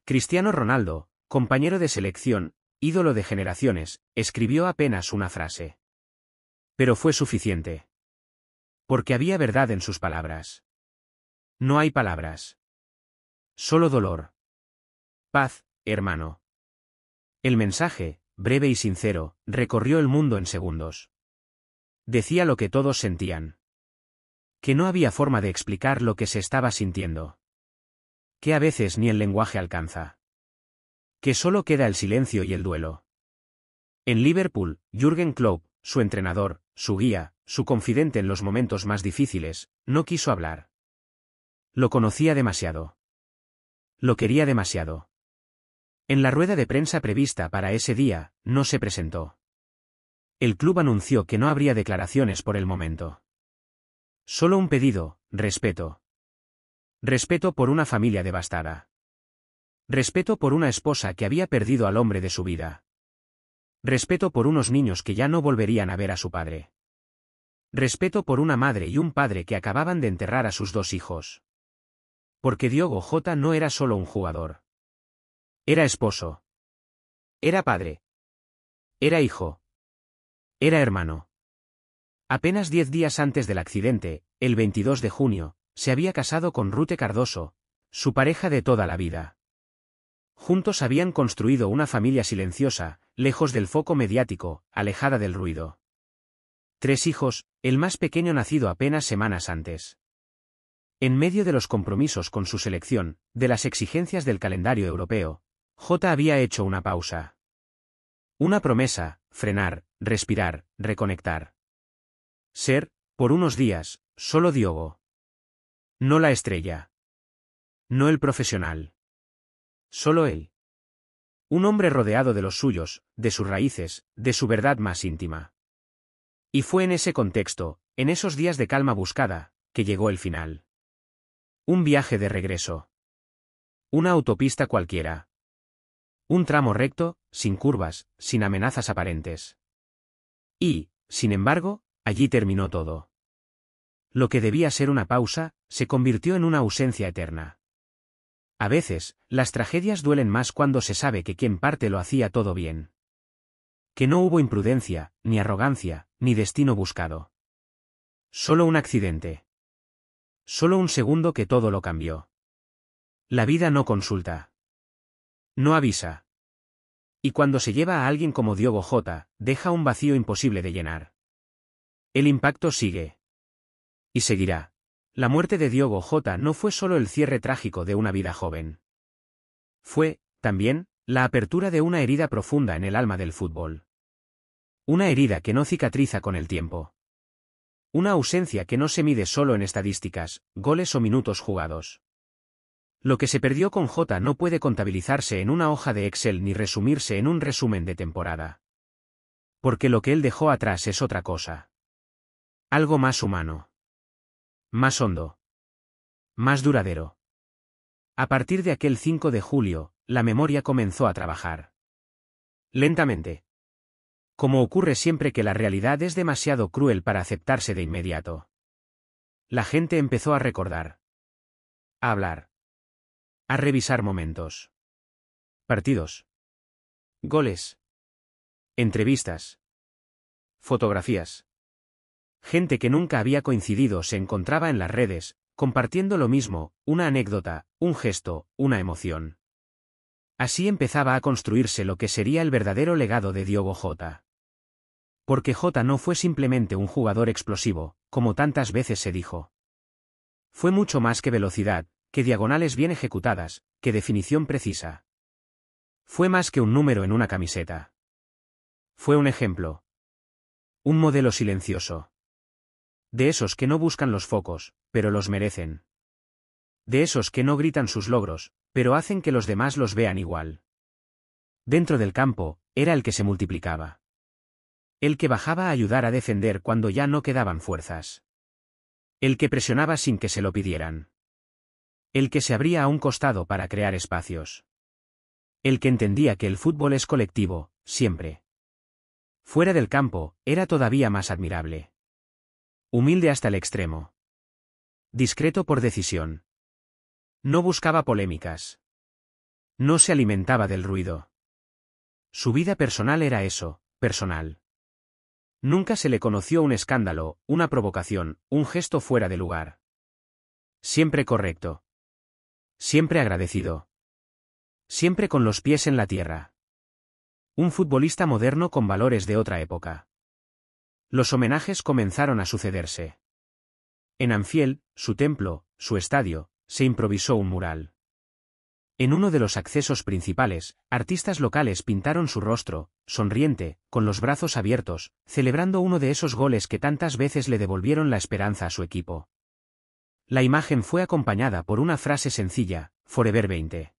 Cristiano Ronaldo, compañero de selección, ídolo de generaciones, escribió apenas una frase. Pero fue suficiente. Porque había verdad en sus palabras. No hay palabras. Solo dolor. Paz, hermano. El mensaje, breve y sincero, recorrió el mundo en segundos. Decía lo que todos sentían. Que no había forma de explicar lo que se estaba sintiendo. Que a veces ni el lenguaje alcanza. Que solo queda el silencio y el duelo. En Liverpool, Jürgen Klopp, su entrenador, su guía, su confidente en los momentos más difíciles, no quiso hablar. Lo conocía demasiado. Lo quería demasiado. En la rueda de prensa prevista para ese día, no se presentó. El club anunció que no habría declaraciones por el momento. Solo un pedido: respeto. Respeto por una familia devastada. Respeto por una esposa que había perdido al hombre de su vida. Respeto por unos niños que ya no volverían a ver a su padre. Respeto por una madre y un padre que acababan de enterrar a sus dos hijos. Porque Diogo Jota no era solo un jugador. Era esposo. Era padre. Era hijo. Era hermano. Apenas 10 días antes del accidente, el 22 de junio, se había casado con Rute Cardoso, su pareja de toda la vida. Juntos habían construido una familia silenciosa, lejos del foco mediático, alejada del ruido. 3 hijos, el más pequeño nacido apenas semanas antes. En medio de los compromisos con su selección, de las exigencias del calendario europeo, Jota había hecho una pausa. Una promesa: frenar, respirar, reconectar. Ser, por unos días, solo Diogo. No la estrella. No el profesional. Solo él. Un hombre rodeado de los suyos, de sus raíces, de su verdad más íntima. Y fue en ese contexto, en esos días de calma buscada, que llegó el final. Un viaje de regreso. Una autopista cualquiera. Un tramo recto, sin curvas, sin amenazas aparentes. Y, sin embargo, allí terminó todo. Lo que debía ser una pausa, se convirtió en una ausencia eterna. A veces, las tragedias duelen más cuando se sabe que quien parte lo hacía todo bien. Que no hubo imprudencia, ni arrogancia, ni destino buscado. Solo un accidente. Solo un segundo que todo lo cambió. La vida no consulta. No avisa. Y cuando se lleva a alguien como Diogo Jota, deja un vacío imposible de llenar. El impacto sigue. Y seguirá. La muerte de Diogo Jota no fue solo el cierre trágico de una vida joven. Fue, también, la apertura de una herida profunda en el alma del fútbol. Una herida que no cicatriza con el tiempo. Una ausencia que no se mide solo en estadísticas, goles o minutos jugados. Lo que se perdió con Jota no puede contabilizarse en una hoja de Excel ni resumirse en un resumen de temporada. Porque lo que él dejó atrás es otra cosa. Algo más humano. Más hondo. Más duradero. A partir de aquel 5 de julio, la memoria comenzó a trabajar. Lentamente. Como ocurre siempre que la realidad es demasiado cruel para aceptarse de inmediato. La gente empezó a recordar. A hablar. A revisar momentos. Partidos. Goles. Entrevistas. Fotografías. Gente que nunca había coincidido se encontraba en las redes, compartiendo lo mismo, una anécdota, un gesto, una emoción. Así empezaba a construirse lo que sería el verdadero legado de Diogo Jota. Porque Jota no fue simplemente un jugador explosivo, como tantas veces se dijo. Fue mucho más que velocidad, que diagonales bien ejecutadas, que definición precisa. Fue más que un número en una camiseta. Fue un ejemplo. Un modelo silencioso. De esos que no buscan los focos, pero los merecen. De esos que no gritan sus logros, pero hacen que los demás los vean igual. Dentro del campo, era el que se multiplicaba. El que bajaba a ayudar a defender cuando ya no quedaban fuerzas. El que presionaba sin que se lo pidieran. El que se abría a un costado para crear espacios. El que entendía que el fútbol es colectivo, siempre. Fuera del campo, era todavía más admirable. Humilde hasta el extremo. Discreto por decisión. No buscaba polémicas. No se alimentaba del ruido. Su vida personal era eso, personal. Nunca se le conoció un escándalo, una provocación, un gesto fuera de lugar. Siempre correcto. Siempre agradecido. Siempre con los pies en la tierra. Un futbolista moderno con valores de otra época. Los homenajes comenzaron a sucederse. En Anfield, su templo, su estadio, se improvisó un mural. En uno de los accesos principales, artistas locales pintaron su rostro, sonriente, con los brazos abiertos, celebrando uno de esos goles que tantas veces le devolvieron la esperanza a su equipo. La imagen fue acompañada por una frase sencilla, Forever 20.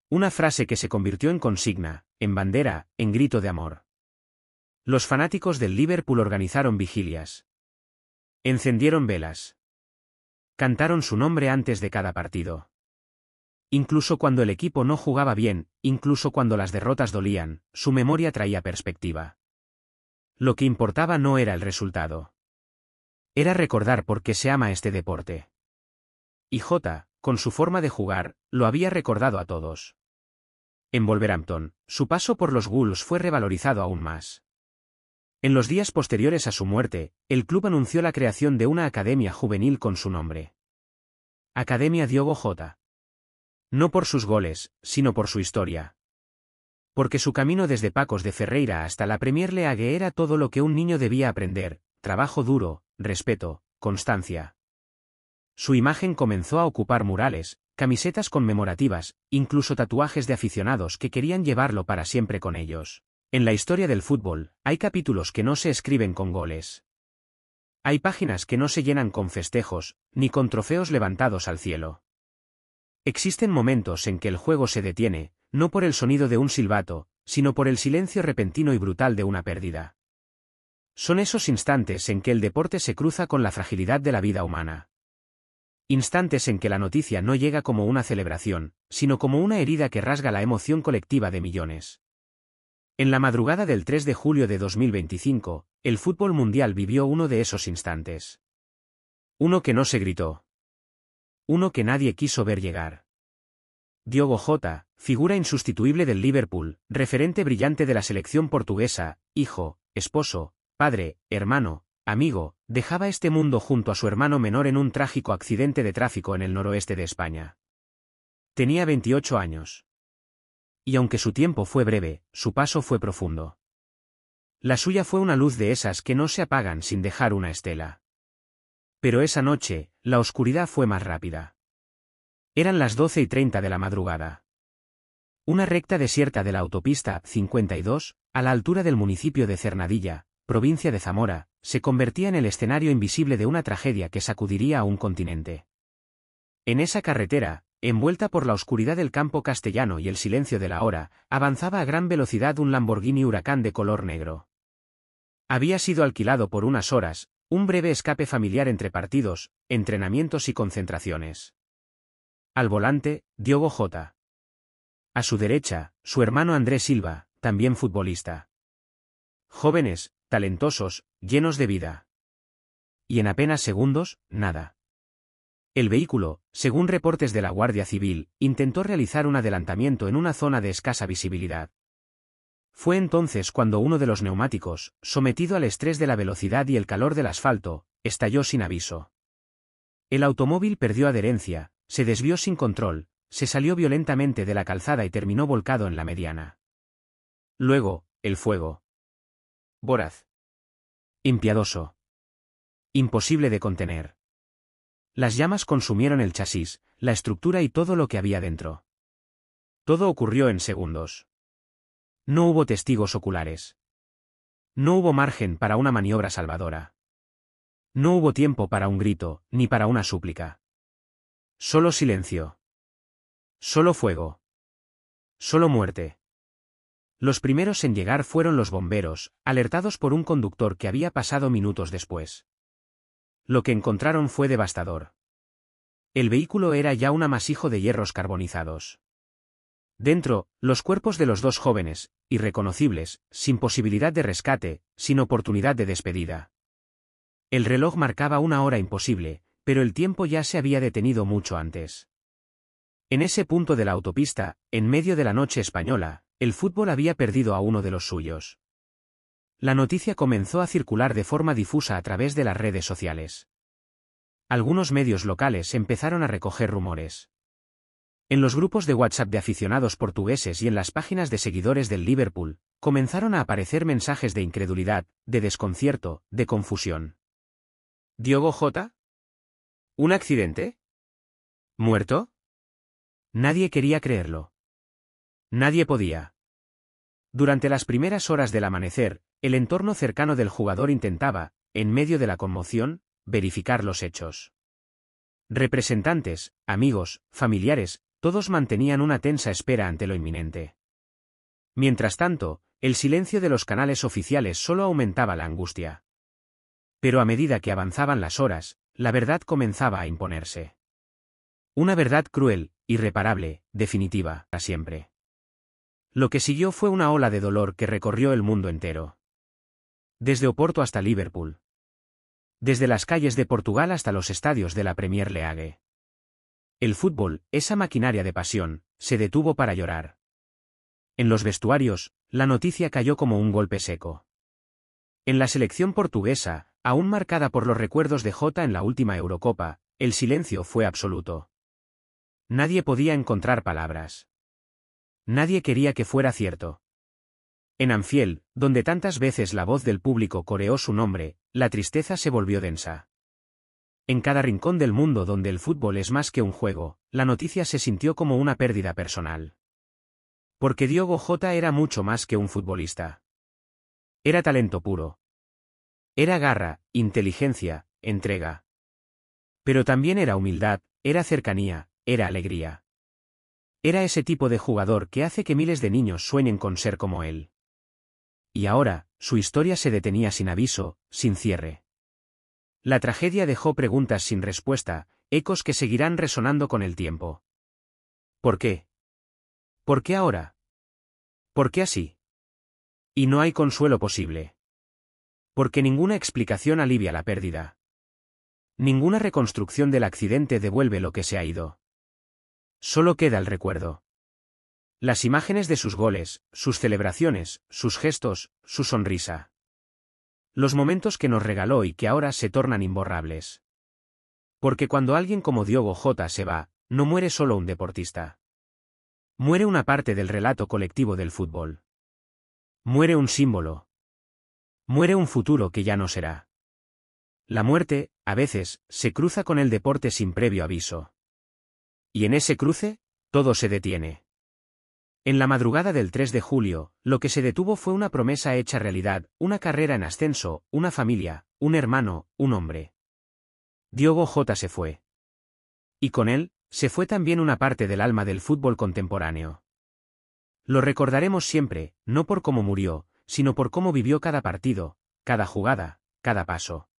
Una frase que se convirtió en consigna, en bandera, en grito de amor. Los fanáticos del Liverpool organizaron vigilias. Encendieron velas. Cantaron su nombre antes de cada partido. Incluso cuando el equipo no jugaba bien, incluso cuando las derrotas dolían, su memoria traía perspectiva. Lo que importaba no era el resultado. Era recordar por qué se ama este deporte. Y Jota, con su forma de jugar, lo había recordado a todos. En Wolverhampton, su paso por los Wolves fue revalorizado aún más. En los días posteriores a su muerte, el club anunció la creación de una academia juvenil con su nombre. Academia Diogo Jota. No por sus goles, sino por su historia. Porque su camino desde Pacos de Ferreira hasta la Premier League era todo lo que un niño debía aprender: trabajo duro, respeto, constancia. Su imagen comenzó a ocupar murales, camisetas conmemorativas, incluso tatuajes de aficionados que querían llevarlo para siempre con ellos. En la historia del fútbol, hay capítulos que no se escriben con goles. Hay páginas que no se llenan con festejos, ni con trofeos levantados al cielo. Existen momentos en que el juego se detiene, no por el sonido de un silbato, sino por el silencio repentino y brutal de una pérdida. Son esos instantes en que el deporte se cruza con la fragilidad de la vida humana. Instantes en que la noticia no llega como una celebración, sino como una herida que rasga la emoción colectiva de millones. En la madrugada del 3 de julio de 2025, el fútbol mundial vivió uno de esos instantes. Uno que no se gritó. Uno que nadie quiso ver llegar. Diogo Jota, figura insustituible del Liverpool, referente brillante de la selección portuguesa, hijo, esposo, padre, hermano, amigo, dejaba este mundo junto a su hermano menor en un trágico accidente de tráfico en el noroeste de España. Tenía 28 años. Y aunque su tiempo fue breve, su paso fue profundo. La suya fue una luz de esas que no se apagan sin dejar una estela. Pero esa noche, la oscuridad fue más rápida. Eran las 12:30 de la madrugada. Una recta desierta de la autopista 52, a la altura del municipio de Cernadilla, provincia de Zamora, se convertía en el escenario invisible de una tragedia que sacudiría a un continente. En esa carretera, envuelta por la oscuridad del campo castellano y el silencio de la hora, avanzaba a gran velocidad un Lamborghini Huracán de color negro. Había sido alquilado por unas horas, un breve escape familiar entre partidos, entrenamientos y concentraciones. Al volante, Diogo Jota. A su derecha, su hermano Andrés Silva, también futbolista. Jóvenes, talentosos, llenos de vida. Y en apenas segundos, nada. El vehículo, según reportes de la Guardia Civil, intentó realizar un adelantamiento en una zona de escasa visibilidad. Fue entonces cuando uno de los neumáticos, sometido al estrés de la velocidad y el calor del asfalto, estalló sin aviso. El automóvil perdió adherencia, se desvió sin control, se salió violentamente de la calzada y terminó volcado en la mediana. Luego, el fuego. Voraz. Impiadoso. Imposible de contener. Las llamas consumieron el chasis, la estructura y todo lo que había dentro. Todo ocurrió en segundos. No hubo testigos oculares. No hubo margen para una maniobra salvadora. No hubo tiempo para un grito, ni para una súplica. Solo silencio. Solo fuego. Solo muerte. Los primeros en llegar fueron los bomberos, alertados por un conductor que había pasado minutos después. Lo que encontraron fue devastador. El vehículo era ya un amasijo de hierros carbonizados. Dentro, los cuerpos de los dos jóvenes, irreconocibles, sin posibilidad de rescate, sin oportunidad de despedida. El reloj marcaba una hora imposible, pero el tiempo ya se había detenido mucho antes. En ese punto de la autopista, en medio de la noche española, el fútbol había perdido a uno de los suyos. La noticia comenzó a circular de forma difusa a través de las redes sociales. Algunos medios locales empezaron a recoger rumores. En los grupos de WhatsApp de aficionados portugueses y en las páginas de seguidores del Liverpool, comenzaron a aparecer mensajes de incredulidad, de desconcierto, de confusión. ¿Diogo Jota? ¿Un accidente? ¿Muerto? Nadie quería creerlo. Nadie podía. Durante las primeras horas del amanecer, el entorno cercano del jugador intentaba, en medio de la conmoción, verificar los hechos. Representantes, amigos, familiares, todos mantenían una tensa espera ante lo inminente. Mientras tanto, el silencio de los canales oficiales solo aumentaba la angustia. Pero a medida que avanzaban las horas, la verdad comenzaba a imponerse. Una verdad cruel, irreparable, definitiva, para siempre. Lo que siguió fue una ola de dolor que recorrió el mundo entero. Desde Oporto hasta Liverpool. Desde las calles de Portugal hasta los estadios de la Premier League. El fútbol, esa maquinaria de pasión, se detuvo para llorar. En los vestuarios, la noticia cayó como un golpe seco. En la selección portuguesa, aún marcada por los recuerdos de Jota en la última Eurocopa, el silencio fue absoluto. Nadie podía encontrar palabras. Nadie quería que fuera cierto. En Anfield, donde tantas veces la voz del público coreó su nombre, la tristeza se volvió densa. En cada rincón del mundo donde el fútbol es más que un juego, la noticia se sintió como una pérdida personal. Porque Diogo Jota era mucho más que un futbolista. Era talento puro. Era garra, inteligencia, entrega. Pero también era humildad, era cercanía, era alegría. Era ese tipo de jugador que hace que miles de niños sueñen con ser como él. Y ahora, su historia se detenía sin aviso, sin cierre. La tragedia dejó preguntas sin respuesta, ecos que seguirán resonando con el tiempo. ¿Por qué? ¿Por qué ahora? ¿Por qué así? Y no hay consuelo posible. Porque ninguna explicación alivia la pérdida. Ninguna reconstrucción del accidente devuelve lo que se ha ido. Solo queda el recuerdo. Las imágenes de sus goles, sus celebraciones, sus gestos, su sonrisa. Los momentos que nos regaló y que ahora se tornan imborrables. Porque cuando alguien como Diogo Jota se va, no muere solo un deportista. Muere una parte del relato colectivo del fútbol. Muere un símbolo. Muere un futuro que ya no será. La muerte, a veces, se cruza con el deporte sin previo aviso. Y en ese cruce, todo se detiene. En la madrugada del 3 de julio, lo que se detuvo fue una promesa hecha realidad, una carrera en ascenso, una familia, un hermano, un hombre. Diogo Jota se fue. Y con él, se fue también una parte del alma del fútbol contemporáneo. Lo recordaremos siempre, no por cómo murió, sino por cómo vivió cada partido, cada jugada, cada paso.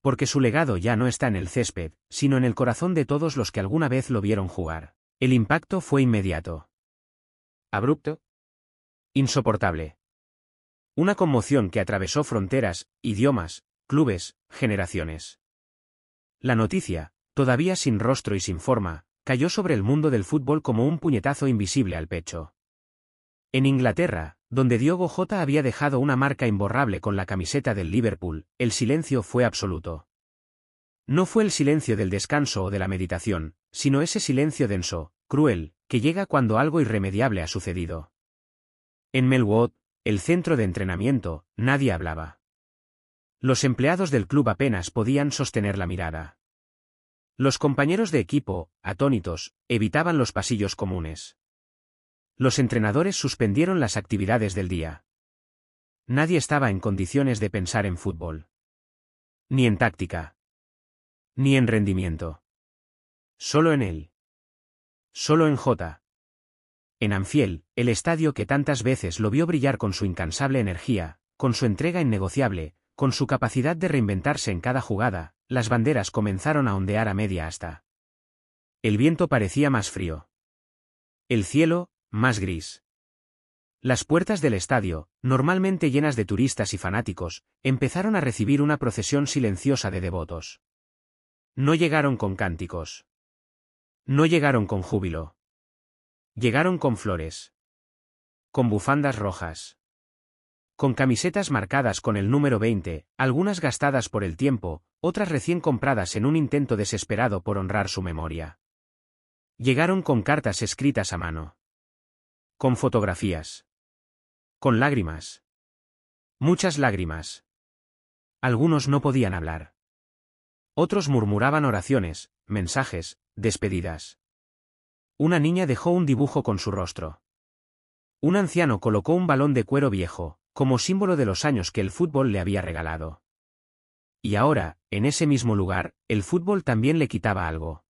Porque su legado ya no está en el césped, sino en el corazón de todos los que alguna vez lo vieron jugar. El impacto fue inmediato. Abrupto. Insoportable. Una conmoción que atravesó fronteras, idiomas, clubes, generaciones. La noticia, todavía sin rostro y sin forma, cayó sobre el mundo del fútbol como un puñetazo invisible al pecho. En Inglaterra, donde Diogo Jota había dejado una marca imborrable con la camiseta del Liverpool, el silencio fue absoluto. No fue el silencio del descanso o de la meditación, sino ese silencio denso, cruel, que llega cuando algo irremediable ha sucedido. En Melwood, el centro de entrenamiento, nadie hablaba. Los empleados del club apenas podían sostener la mirada. Los compañeros de equipo, atónitos, evitaban los pasillos comunes. Los entrenadores suspendieron las actividades del día. Nadie estaba en condiciones de pensar en fútbol. Ni en táctica. Ni en rendimiento. Solo en él. Solo en Jota. En Anfield, el estadio que tantas veces lo vio brillar con su incansable energía, con su entrega innegociable, con su capacidad de reinventarse en cada jugada, las banderas comenzaron a ondear a media asta. El viento parecía más frío. El cielo, más gris. Las puertas del estadio, normalmente llenas de turistas y fanáticos, empezaron a recibir una procesión silenciosa de devotos. No llegaron con cánticos. No llegaron con júbilo. Llegaron con flores. Con bufandas rojas. Con camisetas marcadas con el número 20, algunas gastadas por el tiempo, otras recién compradas en un intento desesperado por honrar su memoria. Llegaron con cartas escritas a mano. Con fotografías. Con lágrimas. Muchas lágrimas. Algunos no podían hablar. Otros murmuraban oraciones, mensajes, despedidas. Una niña dejó un dibujo con su rostro. Un anciano colocó un balón de cuero viejo, como símbolo de los años que el fútbol le había regalado. Y ahora, en ese mismo lugar, el fútbol también le quitaba algo.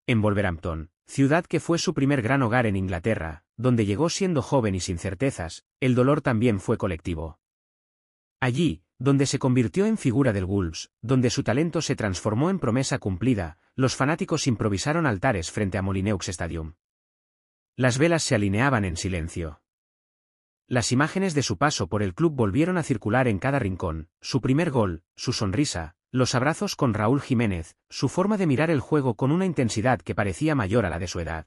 En Wolverhampton, ciudad que fue su primer gran hogar en Inglaterra, donde llegó siendo joven y sin certezas, el dolor también fue colectivo. Allí, donde se convirtió en figura del Wolves, donde su talento se transformó en promesa cumplida, los fanáticos improvisaron altares frente a Molineux Stadium. Las velas se alineaban en silencio. Las imágenes de su paso por el club volvieron a circular en cada rincón, su primer gol, su sonrisa, los abrazos con Raúl Jiménez, su forma de mirar el juego con una intensidad que parecía mayor a la de su edad.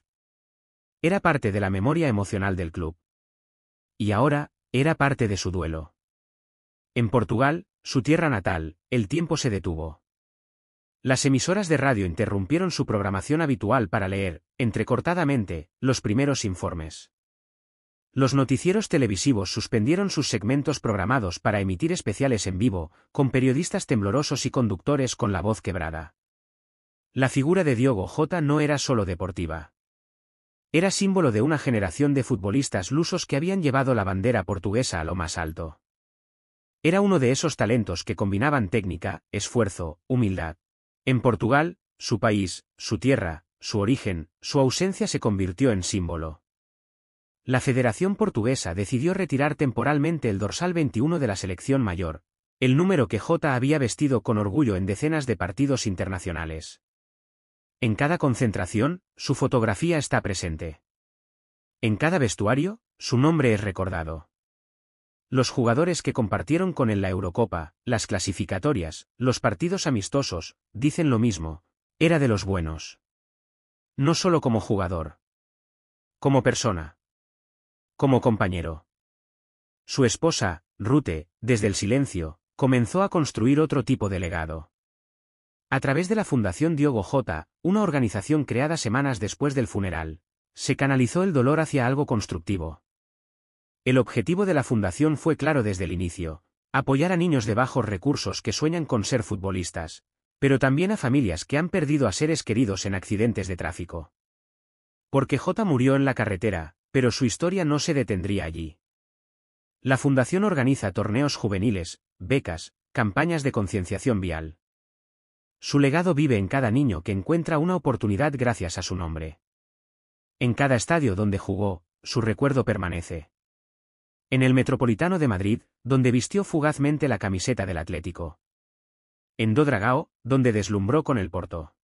Era parte de la memoria emocional del club. Y ahora, era parte de su duelo. En Portugal, su tierra natal, el tiempo se detuvo. Las emisoras de radio interrumpieron su programación habitual para leer, entrecortadamente, los primeros informes. Los noticieros televisivos suspendieron sus segmentos programados para emitir especiales en vivo, con periodistas temblorosos y conductores con la voz quebrada. La figura de Diogo Jota no era solo deportiva. Era símbolo de una generación de futbolistas lusos que habían llevado la bandera portuguesa a lo más alto. Era uno de esos talentos que combinaban técnica, esfuerzo, humildad. En Portugal, su país, su tierra, su origen, su ausencia se convirtió en símbolo. La Federación Portuguesa decidió retirar temporalmente el dorsal 21 de la selección mayor, el número que Jota había vestido con orgullo en decenas de partidos internacionales. En cada concentración, su fotografía está presente. En cada vestuario, su nombre es recordado. Los jugadores que compartieron con él la Eurocopa, las clasificatorias, los partidos amistosos, dicen lo mismo: era de los buenos. No solo como jugador. Como persona. Como compañero. Su esposa, Rute, desde el silencio, comenzó a construir otro tipo de legado. A través de la Fundación Diogo Jota, una organización creada semanas después del funeral, se canalizó el dolor hacia algo constructivo. El objetivo de la fundación fue claro desde el inicio: apoyar a niños de bajos recursos que sueñan con ser futbolistas, pero también a familias que han perdido a seres queridos en accidentes de tráfico. Porque Jota murió en la carretera, pero su historia no se detendría allí. La fundación organiza torneos juveniles, becas, campañas de concienciación vial. Su legado vive en cada niño que encuentra una oportunidad gracias a su nombre. En cada estadio donde jugó, su recuerdo permanece. En el Metropolitano de Madrid, donde vistió fugazmente la camiseta del Atlético. En Do Dragao, donde deslumbró con el Porto.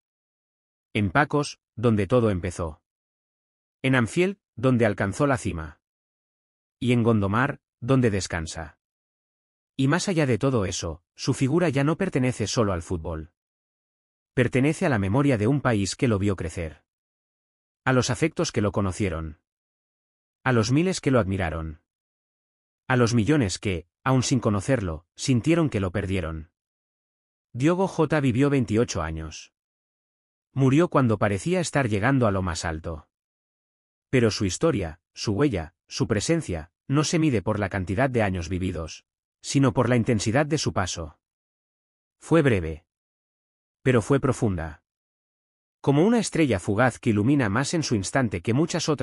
En Pacos, donde todo empezó. En Anfield, donde alcanzó la cima. Y en Gondomar, donde descansa. Y más allá de todo eso, su figura ya no pertenece solo al fútbol. Pertenece a la memoria de un país que lo vio crecer. A los afectos que lo conocieron. A los miles que lo admiraron. A los millones que, aun sin conocerlo, sintieron que lo perdieron. Diogo Jota vivió 28 años. Murió cuando parecía estar llegando a lo más alto. Pero su historia, su huella, su presencia, no se mide por la cantidad de años vividos, sino por la intensidad de su paso. Fue breve. Pero fue profunda. Como una estrella fugaz que ilumina más en su instante que muchas otras.